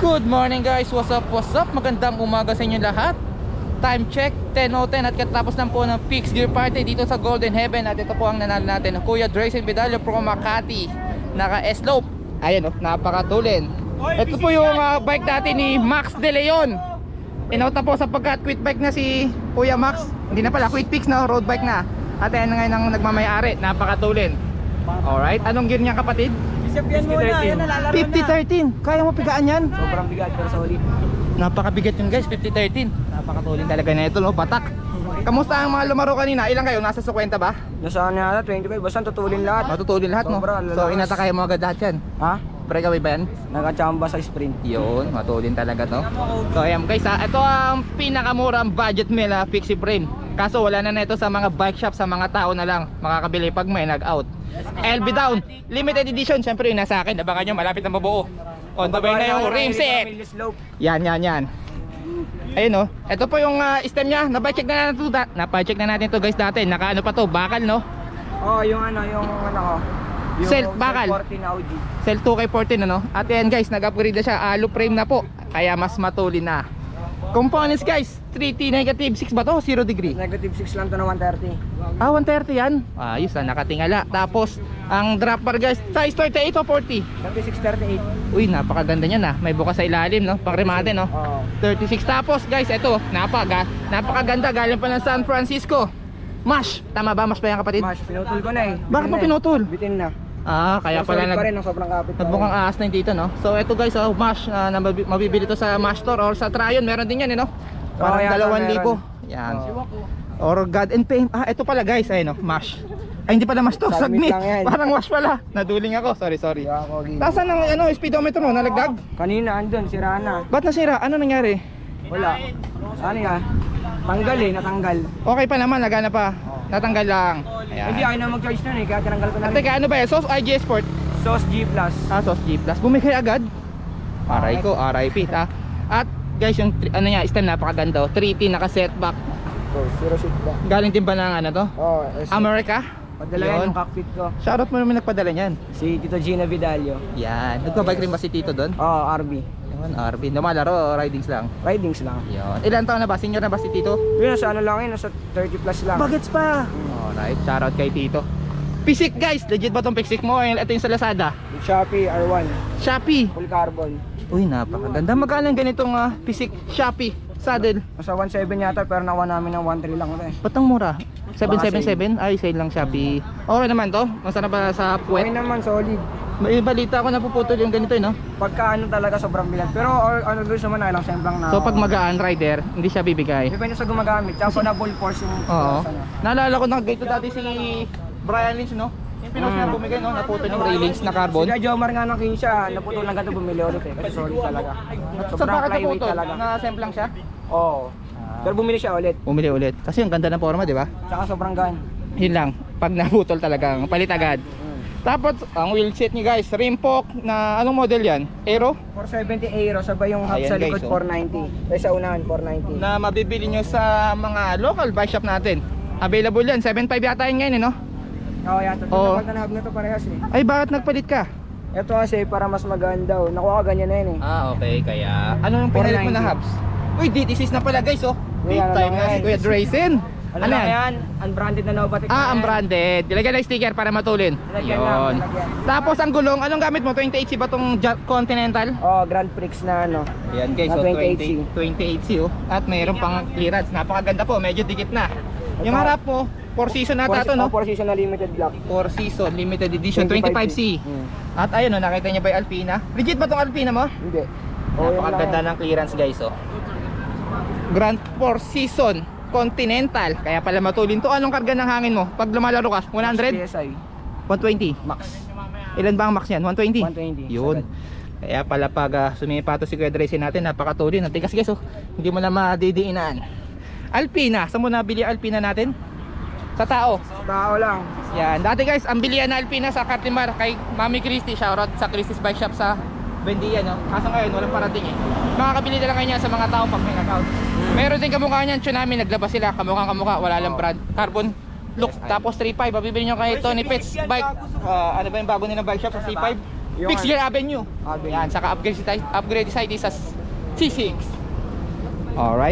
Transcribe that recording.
Good morning guys, what's up? Magandang umaga sa inyo lahat. Time check, 10:10 at katapos lang po ng Fixed Gear Party dito sa Golden Heaven. At ito po ang nanalo natin, Kuya Drayson Vidalio from Makati. Naka S-Slope, ayan o, napakatulin. Ito po yung bike natin ni Max De Leon. Inout na po sapagkat quit bike na si Kuya Max. Hindi na pala, quit fix na, road bike na. At ayan ngayon ang nagmamayari, napakatulin. Alright, anong gear niya kapatid? Isipyan mo na, yan nalalaro 50-13, kaya mo pigaan yan? Sobrang bigat pero solid. Napakabigat yun guys, 50-13. Napakatulin talaga na ito, no? Patak. Kamusta ang mga lumaro kanina? Ilang kayo? Nasa 50 ba? Nasaan na yata, 25, basta tutulin lahat. Matutulin lahat, no? Sobra, So inatakaya mo agad lahat yan. Ha? Breakaway ba yan? Nagachamba sa sprint. Yun, matulin talaga to. So ayan guys, ito ang pinakamurang budget meal, fixie frame. Kaso wala na ito sa mga bike shop, sa mga tao na lang makakabili pag may nag-out. LB down, limited edition. Siyempre yun nasa akin, abangan nyo, malapit na mabuo. On the way na yung rim set. Yan. Ayun o, ito po yung stem nya. Napacheck na natin ito. Napacheck na natin ito guys dati. Naka ano pa to, bakal no? Oh, yung ano ko. Yung Self bakal. 14 Audi. Cell 2K14 ano. At yan guys, nag-upgrade na siya. Alu frame na po. Kaya mas matulin na. Components guys, 3T negative 6 ba to? 0 degree. Negative 6 lang to na 130. 130 yan. Ayos nakatingala. Tapos ang drop bar guys, size 38 o 40. 36, 38. Uy, napakaganda niyan ah. May bukas sa ilalim no, pang remate no. Oo. 36. Tapos guys, ito, napakaganda, galing pa ng San Francisco. Mash, tama ba? Mash ba yan kapatid? Mash, pinutol ko na eh. Bakit mo pinutol? Bitin na. Kaya Pero pala solid pa rin, ang sobrang kapit. nagmukhang ahas na dito no. So ito guys, Mash na mabibili to sa Mash Store or sa Tryon, meron din yan no. Parang yata 2,000. Yan. Or God and Fame. Ito pala guys, ayun no, Mash. Ay hindi pala Mash to, Submit Submit. lang yan. Parang Mash pala. Naduling ako, sorry. Kaya ako, gino. Nasaan ang speedometer mo? Nalagdag? Kanina andun, sira na. Ba't nasira? Ano nangyari? Wala. Ano yan? Tanggal eh, natanggal. Okay pa naman, nagana pa. Natanggal lang. Ayan. Hindi, ayaw na mag-charge nun eh, kaya tinanggal ko na At rin. teka, ano ba yan? Sauce IG Sport? Sauce G+. Sauce G Plus. Bumigay agad? Aray ko, RIP ha. At guys, yung ano niya, stem napakaganda. 3T naka-setback. So, zero seat ba? Galing din ba ng ano to? Oo, America? padala yan yung cockpit ko. Shoutout mo naman nagpadala niyan. Si Tito Gina Vidalio. Yan. Nagpa-bike rin ba si Tito doon? Oo, RB. Yun, RB. Lumalaro, ridings lang. Ridings lang. Yun. Ilan taon na ba? Senior na ba si Tito? Yun, nasa ano lang yun, nasa 30 plus lang. Bagets pa! Alright, shoutout kay Tito. Pisik guys! Legit ba tong pisik mo? Ito yung sa Lazada. Shopee R1. Shopee! Full carbon. Uy, napakaganda. Magkano yung ganitong pisik Shopee saddle? Nasa 1.7 yata, pero nakuha namin ng 1.3 lang ito eh. Ba't ang mura? 777? Ay, sale lang Shopee. Okay naman to? Masarap ba sa puwet? Okay naman, solid. May balita ako napuputol yung ganito no? Pagka ano talaga, sobrang bigat. Pero ano doon naman, ilang semplang na. So pag magaan rider, hindi siya bibigay. Depende sa gumagamit. Tsaka na full force yung Oo. ano. Naalala ko na ganito dati si Brian Lynch no? Yung pinos niya bumigay no? Naputol yung railings na carbon. Si Jomar nga ng Kinsha, naputol lang ganito, bumili ulit eh. Kasi solid talaga. So Sobrang bakit flyweight naputol? talaga. Na-semp lang siya? Oo. Pero bumili siya ulit. Bumili ulit. Kasi ang ganda ng forma, di ba? Tsaka sobrang gaan. Yun lang. Pag naputol talagang palit agad. Tapos ang wheel set ni guys, Rimpok na anong model yan? Aero? 470 Aero, sabay yung hub Ayan, sa guys, likod oh. 490. Kaya sa unahan 490. Na mabibili nyo sa mga local bike shop natin. Available yan. 7.5 yata yun ngayon, no? Oo, yata. Oo. Ito na hub na to parehas eh. Ay, bakit nagpalit ka? Ito kasi para mas maganda oh. Nakuha ka ganyan na yun eh. Okay. Kaya ano yung pinalit mo na 490. hubs? Uy, DT6 na pala guys, oh. Big Yan, time ano na si yan? Kuya Drayson. Ano lang yan? Unbranded na Novatek na yan. Unbranded. Dilagyan ng sticker para matulin. Nilagyan lang, Yun. nilagyan. Tapos ang gulong, anong gamit mo? 28C ba tong Continental? Oh, Grand Prix na ano. Ayan guys, Na so 28C. 28C oh. At mayroon pang clearance. Napakaganda po, medyo dikit na. Yung harap mo, 4 season nata to, no? 4 season na limited block. 4 season, limited edition, 25C. At ayun oh, nakita niyo ba yung Alpina? Legit ba tong Alpina mo? Hindi. Oh, Napakaganda ng clearance guys, oh. Grand 4 season, Continental. Kaya pala matulin to. Anong karga ng hangin mo? Pag lumalaro ka, 100? PSI. 120? Max. Ilan ba ang max yan? 120? 120. Yun. Kaya pala pag sumipato si Kuya Drayson natin, napakatulin. Tigas guys, oh. Hindi mo na madidiinan. Alpina, saan mo nabili ang Alpina natin? Sa tao. Sa tao lang. Yan. Dati guys, ang bilihan na Alpina sa Cartimar kay Mami Christy. Shoutout sa Christy's Bike Shop sa Bendia, no? Kaso ngayon, walang parating eh. Makakabili na lang kayo niya sa mga tao pag may knockout. Meron din kamukha niyan, Tsunami, naglabas sila. Kamukha wala lang brand. Carbon look, tapos 3.5. Mabibili nyo kay Tony Pets Bike. Ano ba yung bago nilang bike shop sa C5? Fixed Gear Avenue. Avenue. Yan, saka upgrade site is sa C6. Alright.